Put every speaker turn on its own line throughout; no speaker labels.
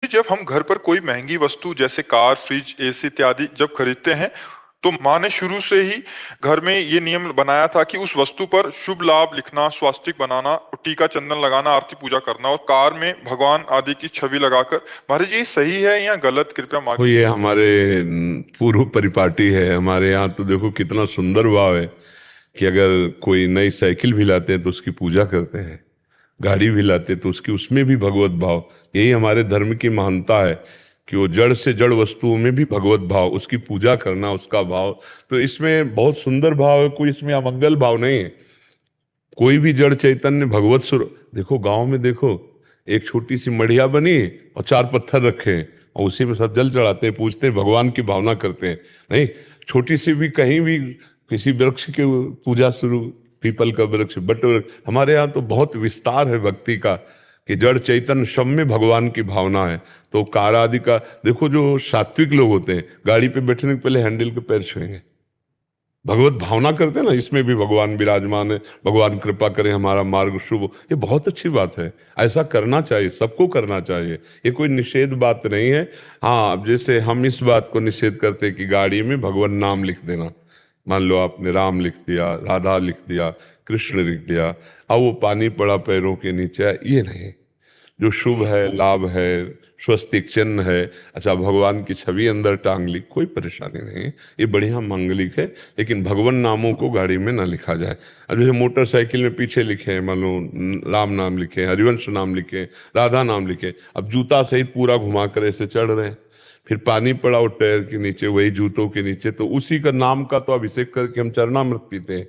जब हम घर पर कोई महंगी वस्तु जैसे कार, फ्रिज, एसी इत्यादि जब खरीदते हैं तो माँ ने शुरू से ही घर में ये नियम बनाया था कि उस वस्तु पर शुभ लाभ लिखना, स्वास्तिक बनाना, टीका चंदन लगाना, आरती पूजा करना और कार में भगवान आदि की छवि लगाकर। महाराज ये सही है या गलत, कृपया
तो
मार्ग।
ये हमारे पूर्व परिपाटी है। हमारे यहाँ तो देखो कितना सुंदर भाव है कि अगर कोई नई साइकिल भी लाते हैं तो उसकी पूजा करते हैं, गाड़ी भी लाते तो उसकी उसमें भी भगवत भाव। यही हमारे धर्म की महानता है कि वो जड़ से जड़ वस्तुओं में भी भगवत भाव, उसकी पूजा करना, उसका भाव। तो इसमें बहुत सुंदर भाव है, कोई इसमें अमंगल भाव नहीं है। कोई भी जड़ चैतन्य भगवत स्वरूप। देखो गांव में देखो, एक छोटी सी मढ़िया बनी और 4 पत्थर रखे हैं और उसी में सब जल चढ़ाते हैं, पूजते हैं, भगवान की भावना करते हैं। नहीं, छोटी सी भी कहीं भी किसी वृक्ष की पूजा शुरू, पीपल का वृक्ष, बट हमारे यहाँ तो बहुत विस्तार है भक्ति का कि जड़ चैतन्य सब में भगवान की भावना है। तो कार आदि का देखो, जो सात्विक लोग होते हैं गाड़ी पे बैठने के पहले हैंडल के पैर छुएंगे, भगवत भावना करते हैं ना, इसमें भी भगवान विराजमान है, भगवान कृपा करें हमारा मार्ग शुभ हो। ये बहुत अच्छी बात है, ऐसा करना चाहिए, सबको करना चाहिए, ये कोई निषेध बात नहीं है। हाँ, अब जैसे हम इस बात को निषेध करते हैं कि गाड़ी में भगवान नाम लिख देना। मान लो आपने राम लिख दिया, राधा लिख दिया, कृष्ण लिख दिया, अब वो पानी पड़ा पैरों के नीचे, ये नहीं। जो शुभ है, लाभ है, स्वस्तिक चिन्ह है, अच्छा भगवान की छवि अंदर टांग ली, कोई परेशानी नहीं है, ये बढ़िया मांगलिक है। लेकिन भगवान नामों को गाड़ी में ना लिखा जाए। अब जैसे मोटरसाइकिल में पीछे लिखे हैं, मान लो राम नाम लिखे, हरिवंश नाम लिखे, राधा नाम लिखे, अब जूता सहित पूरा घुमा कर ऐसे चढ़ रहे हैं, फिर पानी पड़ा वो टायर के नीचे, वही जूतों के नीचे, तो उसी का नाम का तो अभिषेक करके हम चरणामृत पीते हैं।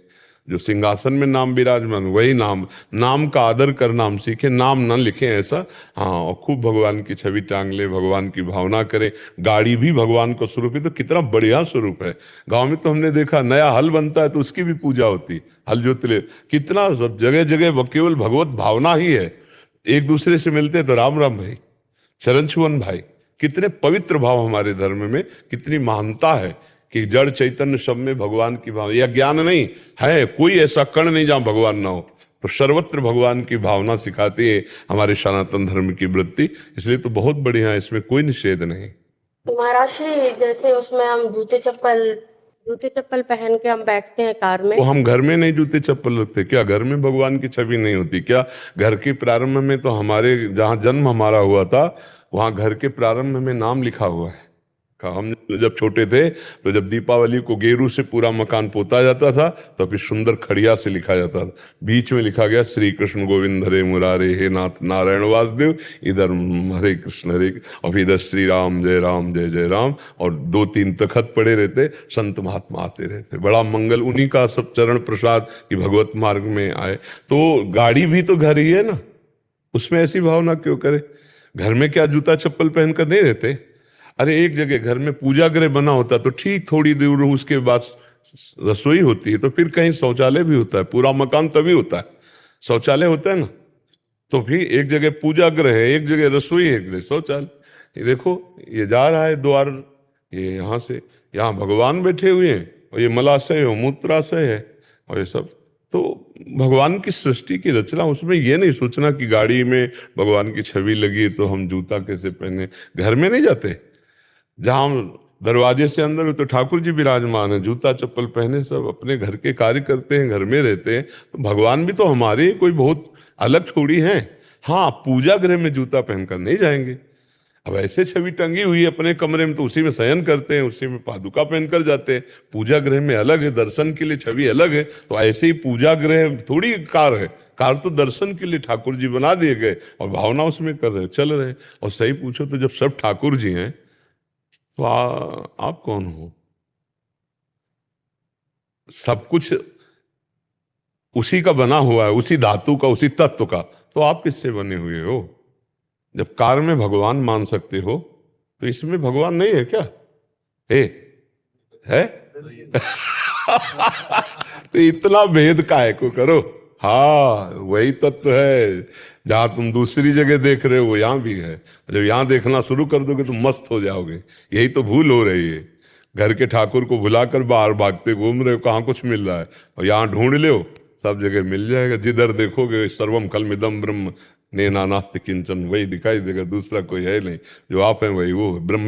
जो सिंहासन में नाम विराजमान, वही नाम, नाम का आदर करना हम सीखें, नाम न लिखें ऐसा। हाँ, और खूब भगवान की छवि टांग ले, भगवान की भावना करें। गाड़ी भी भगवान का स्वरूप है, तो कितना बढ़िया स्वरूप है। गांव में तो हमने देखा, नया हल बनता है तो उसकी भी पूजा होती, हल जोतले, कितना सब जगह जगह केवल भगवत भावना ही है। एक दूसरे से मिलते हैं तो राम राम भाई, चरण छुअन भाई, कितने पवित्र भाव हमारे धर्म में, कितनी महानता है कि जड़ चैतन्य सब में भगवान की भावना। यह ज्ञान नहीं है, कोई ऐसा कण नहीं जहां भगवान ना हो, तो सर्वत्र भगवान की भावना सिखाती है हमारे सनातन धर्म की वृत्ति। इसलिए तो बहुत बढ़िया है, इसमें कोई निषेध नहीं।
तो महाराज श्री, जैसे उसमें हम जूते चप्पल पहन के हम बैठते हैं कार में,
वो हम घर में नहीं जूते चप्पल रखते क्या? घर में भगवान की छवि नहीं होती क्या? घर के प्रारंभ में तो हमारे जहाँ जन्म हमारा हुआ था, वहाँ घर के प्रारंभ में नाम लिखा हुआ है। हम जब छोटे थे तो जब दीपावली को गेरू से पूरा मकान पोता जाता था तो फिर सुंदर खड़िया से लिखा जाता था, बीच में लिखा गया श्री कृष्ण गोविंद हरे मुरारे हे नाथ नारायण वासुदेव, इधर हरे कृष्ण हरे, और फिर इधर श्री राम जय जय राम, और 2-3 तखत पड़े रहते, संत महात्मा आते रहते, बड़ा मंगल, उन्हीं का सब चरण प्रसाद कि भगवत मार्ग में आए। तो गाड़ी भी तो घर ही है ना, उसमें ऐसी भावना क्यों करे? घर में क्या जूता चप्पल पहनकर नहीं रहते? अरे एक जगह घर में पूजा गृह बना होता तो ठीक, थोड़ी दूर उसके बाद रसोई होती है, तो फिर कहीं शौचालय भी होता है, पूरा मकान तभी होता है, शौचालय होता है ना। तो फिर एक जगह पूजा गृह है, एक जगह रसोई है, एक जगह शौचालय। ये देखो, ये जा रहा है द्वार, ये यहाँ से यहाँ भगवान बैठे हुए हैं, और ये मलाशय है, मूत्राशय है, और ये सब तो भगवान की सृष्टि की रचना। उसमें ये नहीं सोचना कि गाड़ी में भगवान की छवि लगी तो हम जूता कैसे पहने। घर में नहीं जाते, जहाँ दरवाजे से अंदर हो तो ठाकुर जी विराजमान है, जूता चप्पल पहने सब अपने घर के कार्य करते हैं, घर में रहते हैं, तो भगवान भी तो हमारे कोई बहुत अलग थोड़ी हैं। हाँ, पूजा गृह में जूता पहनकर नहीं जाएंगे। अब ऐसे छवि टंगी हुई है अपने कमरे में तो उसी में शयन करते हैं, उसी में पादुका पहनकर जाते हैं। पूजा गृह में अलग है, दर्शन के लिए छवि अलग है। तो ऐसे ही पूजा गृह थोड़ी कार है, कार तो दर्शन के लिए ठाकुर जी बना दिए गए और भावना उसमें कर रहे, चल रहे। और सही पूछो तो जब सब ठाकुर जी हैं तो आप कौन हो? सब कुछ उसी का बना हुआ है, उसी धातु का, उसी तत्व का, तो आप किससे बने हुए हो? जब कार में भगवान मान सकते हो तो इसमें भगवान नहीं है क्या? है तो इतना भेद काहे को करो? हाँ, वही तत्व है, जहां तुम दूसरी जगह देख रहे हो वो यहां भी है। जब यहां देखना शुरू कर दोगे तो मस्त हो जाओगे। यही तो भूल हो रही है, घर के ठाकुर को भुलाकर बाहर भागते घूम रहे हो, कहाँ कुछ मिल रहा है। और यहाँ ढूंढ लो, सब जगह मिल जाएगा, जिधर देखोगे सर्वम कलमिदम ब्रह्म, नेना नास्ति किंचन, वही दिखाई देगा, दूसरा कोई है नहीं, जो आप हैं वही वो है। ब्रह्म